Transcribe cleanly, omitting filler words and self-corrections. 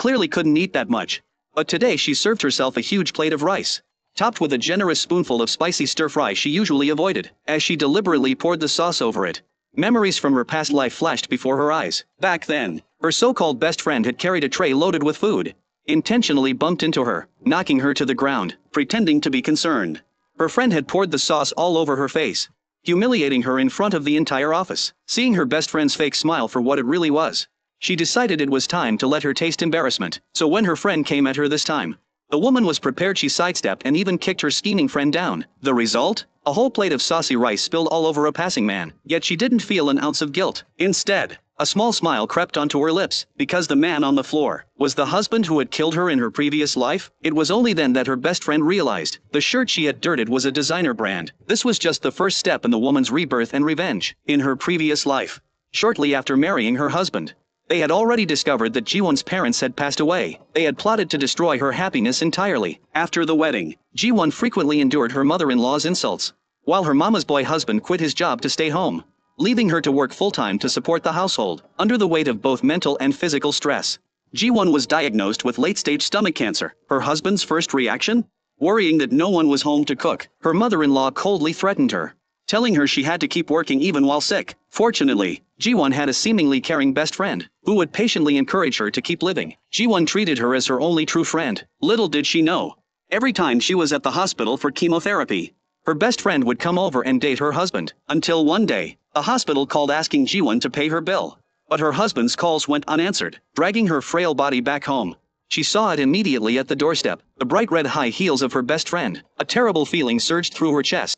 clearly couldn't eat that much. But today she served herself a huge plate of rice, topped with a generous spoonful of spicy stir-fry she usually avoided. As she deliberately poured the sauce over it, memories from her past life flashed before her eyes. Back then, her so-called best friend had carried a tray loaded with food, intentionally bumped into her, knocking her to the ground, pretending to be concerned. Her friend had poured the sauce all over her face, humiliating her in front of the entire office. Seeing her best friend's fake smile for what it really was, she decided it was time to let her taste embarrassment. So when her friend came at her this time, the woman was prepared. She sidestepped and even kicked her scheming friend down. The result? A whole plate of saucy rice spilled all over a passing man. Yet she didn't feel an ounce of guilt. Instead, a small smile crept onto her lips, because the man on the floor was the husband who had killed her in her previous life. It was only then that her best friend realized the shirt she had dirtied was a designer brand. This was just the first step in the woman's rebirth and revenge. In her previous life, shortly after marrying her husband, they had already discovered that Jiwon's parents had passed away. They had plotted to destroy her happiness entirely. After the wedding, Jiwon frequently endured her mother-in-law's insults, while her mama's boy husband quit his job to stay home, leaving her to work full-time to support the household. Under the weight of both mental and physical stress, Jiwon was diagnosed with late-stage stomach cancer. Her husband's first reaction? Worrying that no one was home to cook. Her mother-in-law coldly threatened her, telling her she had to keep working even while sick. Fortunately, Jiwon had a seemingly caring best friend, who would patiently encourage her to keep living. Jiwon treated her as her only true friend. Little did she know, every time she was at the hospital for chemotherapy, her best friend would come over and date her husband. Until one day, the hospital called asking Jiwon to pay her bill. But her husband's calls went unanswered. Dragging her frail body back home, she saw it immediately at the doorstep, the bright red high heels of her best friend. A terrible feeling surged through her chest.